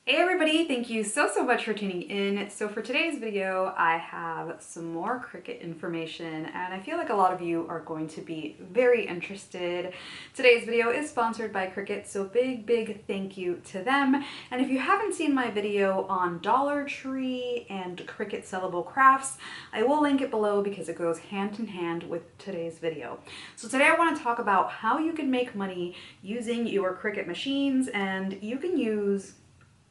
Hey everybody, thank you so much for tuning in. So for today's video, I have some more Cricut information and I feel like a lot of you are going to be very interested. Today's video is sponsored by Cricut, so big thank you to them. And if you haven't seen my video on Dollar Tree and Cricut Sellable crafts, I will link it below because it goes hand in hand with today's video. So today I want to talk about how you can make money using your Cricut machines, and you can use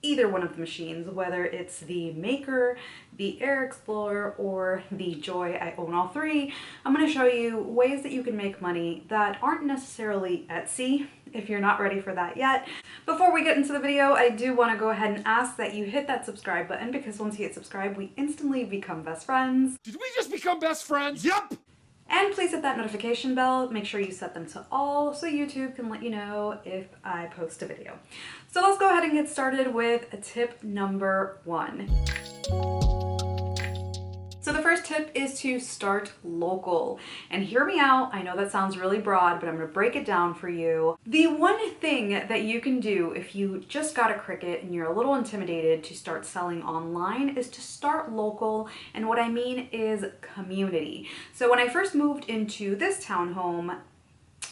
either one of the machines, whether it's the Maker, the Air Explorer, or the Joy. I own all three. I'm going to show you ways that you can make money that aren't necessarily Etsy, if you're not ready for that yet. Before we get into the video, I do want to go ahead and ask that you hit that subscribe button, because once you hit subscribe, we instantly become best friends. Did we just become best friends? Yup! And please hit that notification bell. Make sure you set them to all so YouTube can let you know if I post a video. So let's go ahead and get started with tip number 1. So the first tip is to start local. And hear me out, I know that sounds really broad, but I'm gonna break it down for you. The one thing that you can do if you just got a Cricut and you're a little intimidated to start selling online is to start local. And what I mean is community. So when I first moved into this townhome,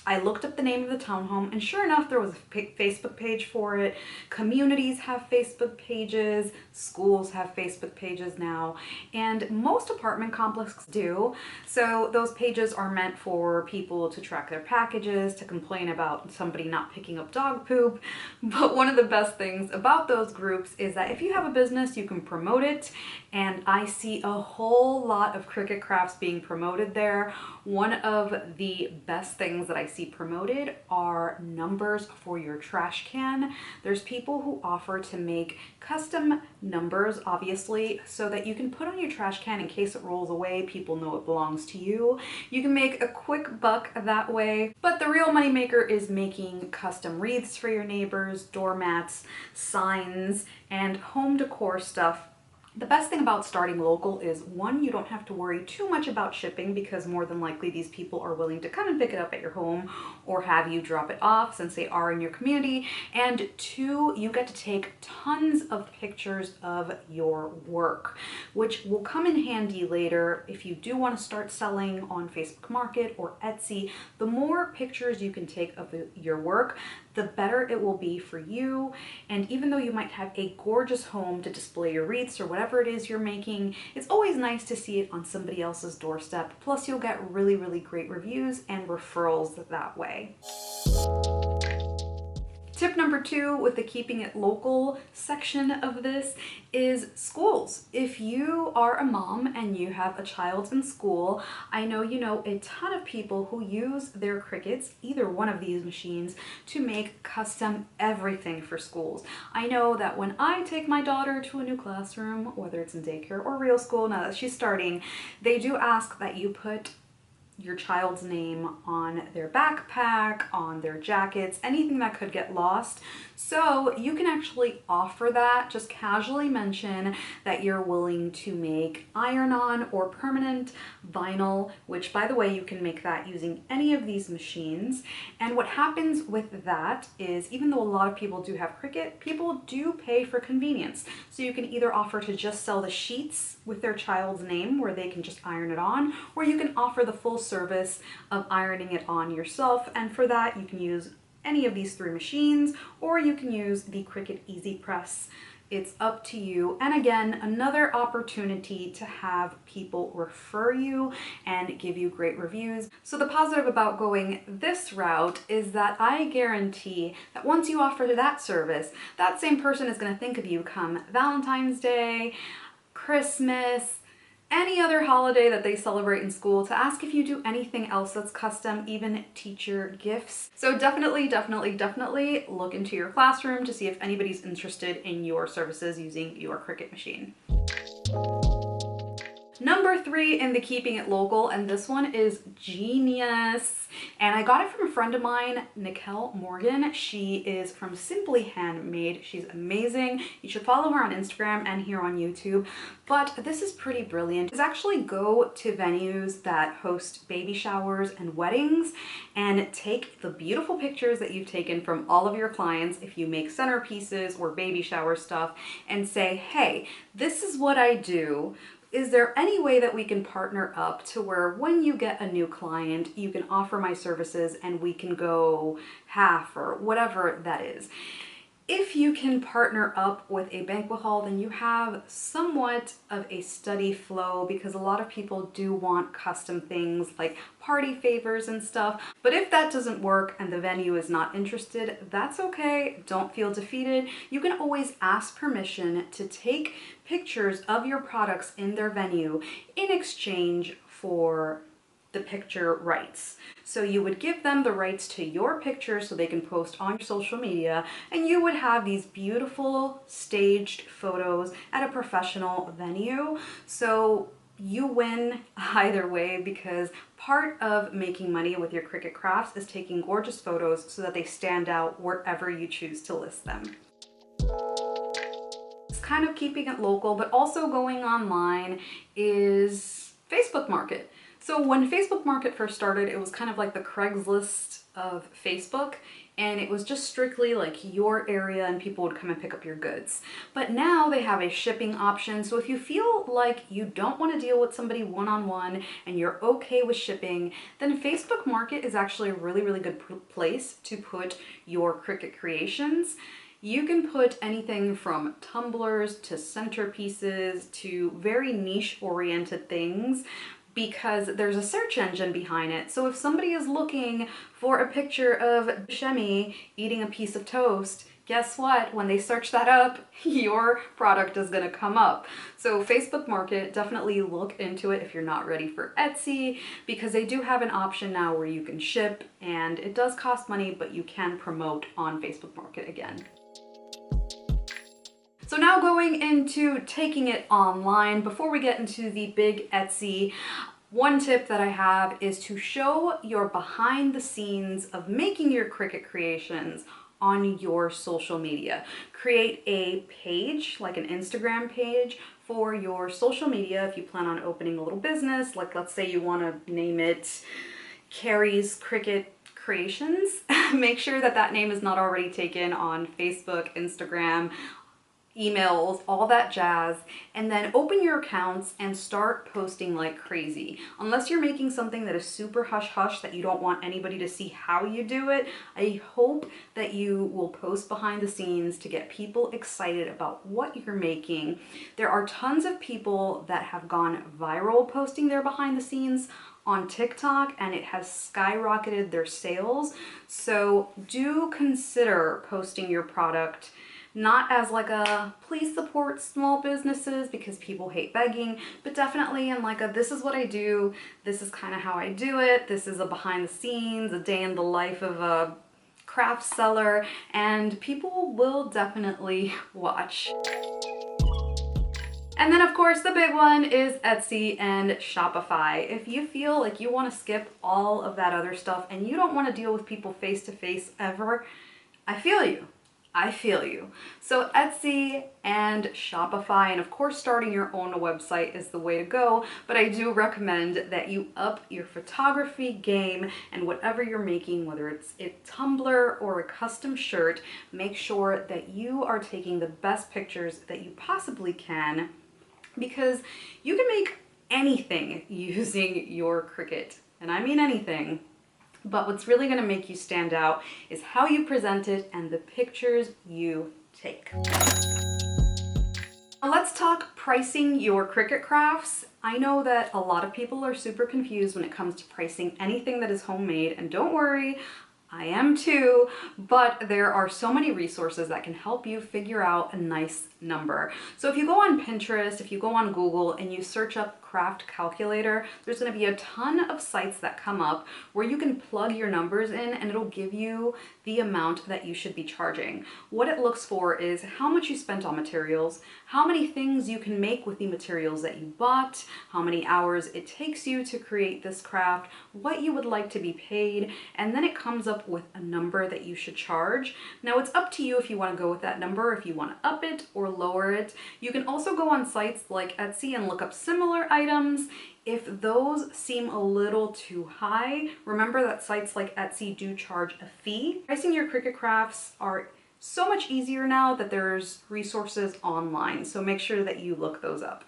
I looked up the name of the townhome, and sure enough, there was a Facebook page for it. Communities have Facebook pages, schools have Facebook pages now, and most apartment complexes do. So those pages are meant for people to track their packages, to complain about somebody not picking up dog poop. But one of the best things about those groups is that if you have a business, you can promote it, and I see a whole lot of Cricut crafts being promoted there. One of the best things that I see promoted are numbers for your trash can. There's people who offer to make custom numbers, obviously, so that you can put on your trash can in case it rolls away. People know it belongs to you. You can make a quick buck that way. But the real money maker is making custom wreaths for your neighbors, doormats, signs, and home decor stuff. The best thing about starting local is, one, you don't have to worry too much about shipping, because more than likely these people are willing to come and pick it up at your home or have you drop it off since they are in your community. And two, you get to take tons of pictures of your work, which will come in handy later if you do want to start selling on Facebook Market or Etsy. The more pictures you can take of your work, the better it will be for you. And even though you might have a gorgeous home to display your wreaths or whatever it is you're making, it's always nice to see it on somebody else's doorstep. Plus you'll get really great reviews and referrals that way. Tip number 2 with the keeping it local section of this is schools. If you are a mom and you have a child in school, I know you know a ton of people who use their Cricuts, either one of these machines, to make custom everything for schools. I know that when I take my daughter to a new classroom, whether it's in daycare or real school, now that she's starting, they do ask that you put your child's name on their backpack, on their jackets, anything that could get lost. So you can actually offer that, just casually mention that you're willing to make iron-on or permanent vinyl, which, by the way, you can make that using any of these machines. And what happens with that is, even though a lot of people do have Cricut, people do pay for convenience. So you can either offer to just sell the sheets with their child's name where they can just iron it on, or you can offer the full service of ironing it on yourself. And for that, you can use any of these 3 machines, or you can use the Cricut EasyPress. It's up to you. And again, another opportunity to have people refer you and give you great reviews. So the positive about going this route is that I guarantee that once you offer that service, that same person is going to think of you come Valentine's Day, Christmas, any other holiday that they celebrate in school, to ask if you do anything else that's custom, even teacher gifts. So definitely look into your classroom to see if anybody's interested in your services using your Cricut machine. Number 3 in the keeping it local, and this one is genius. And I got it from a friend of mine, Nicole Morgan. She is from Simply Handmade. She's amazing. You should follow her on Instagram and here on YouTube. But this is pretty brilliant. Is actually go to venues that host baby showers and weddings and take the beautiful pictures that you've taken from all of your clients if you make centerpieces or baby shower stuff and say, hey, this is what I do. Is there any way that we can partner up to where when you get a new client, you can offer my services and we can go half or whatever that is? If you can partner up with a banquet hall, then you have somewhat of a steady flow because a lot of people do want custom things like party favors and stuff. But if that doesn't work and the venue is not interested, that's okay. Don't feel defeated. You can always ask permission to take pictures of your products in their venue in exchange for the picture rights. So you would give them the rights to your picture so they can post on your social media, and you would have these beautiful staged photos at a professional venue. So you win either way because part of making money with your Cricut crafts is taking gorgeous photos so that they stand out wherever you choose to list them. It's kind of keeping it local, but also going online is Facebook Market. So when Facebook Market first started, it was kind of like the Craigslist of Facebook, and it was just strictly like your area and people would come and pick up your goods. But now they have a shipping option, so if you feel like you don't want to deal with somebody one-on-one and you're okay with shipping, then Facebook Market is actually a really, really good place to put your Cricut creations. You can put anything from tumblers to centerpieces to very niche-oriented things, because there's a search engine behind it. So if somebody is looking for a picture of Shemi eating a piece of toast, guess what? When they search that up, your product is gonna come up. So Facebook Market, definitely look into it if you're not ready for Etsy, because they do have an option now where you can ship, and it does cost money, but you can promote on Facebook Market again. So now going into taking it online, before we get into the big Etsy, one tip that I have is to show your behind the scenes of making your Cricut creations on your social media. Create a page, like an Instagram page, for your social media if you plan on opening a little business. Like let's say you want to name it Carrie's Cricut Creations. Make sure that that name is not already taken on Facebook, Instagram, emails, all that jazz, and then open your accounts and start posting like crazy. Unless you're making something that is super hush hush that you don't want anybody to see how you do it, I hope that you will post behind the scenes to get people excited about what you're making. There are tons of people that have gone viral posting their behind the scenes on TikTok, and it has skyrocketed their sales. So do consider posting your product not as like a please support small businesses because people hate begging, but definitely in like a this is what I do, this is kind of how I do it, this is a behind the scenes, a day in the life of a craft seller, and people will definitely watch. And then of course the big one is Etsy and Shopify. If you feel like you want to skip all of that other stuff and you don't want to deal with people face to face ever, I feel you. I feel you. So Etsy and Shopify, and of course starting your own website is the way to go, but I do recommend that you up your photography game, and whatever you're making, whether it's a tumbler or a custom shirt, make sure that you are taking the best pictures that you possibly can, because you can make anything using your Cricut, and I mean anything. But what's really going to make you stand out is how you present it and the pictures you take. Now let's talk pricing your Cricut crafts. I know that a lot of people are super confused when it comes to pricing anything that is homemade, and don't worry, I am too, but there are so many resources that can help you figure out a nice number. So if you go on Pinterest, if you go on Google and you search up craft calculator, there's going to be a ton of sites that come up where you can plug your numbers in and it'll give you the amount that you should be charging. What it looks for is how much you spent on materials, how many things you can make with the materials that you bought, how many hours it takes you to create this craft, what you would like to be paid, and then it comes up with a number that you should charge. Now it's up to you if you want to go with that number, if you want to up it or lower it. You can also go on sites like Etsy and look up similar items. If those seem a little too high, remember that sites like Etsy do charge a fee. Pricing your Cricut crafts are so much easier now that there's resources online, so make sure that you look those up.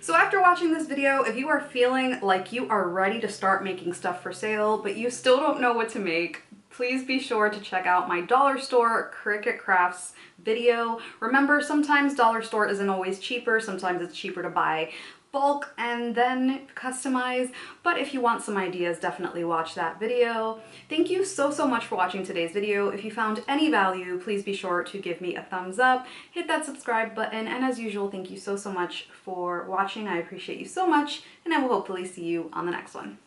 So after watching this video, if you are feeling like you are ready to start making stuff for sale, but you still don't know what to make, please be sure to check out my dollar store Cricut crafts video. Remember, sometimes dollar store isn't always cheaper, sometimes it's cheaper to buy bulk and then customize, but if you want some ideas, definitely watch that video. Thank you so much for watching today's video. If you found any value, please be sure to give me a thumbs up, hit that subscribe button, and as usual, thank you so much for watching. I appreciate you so much, and I will hopefully see you on the next one.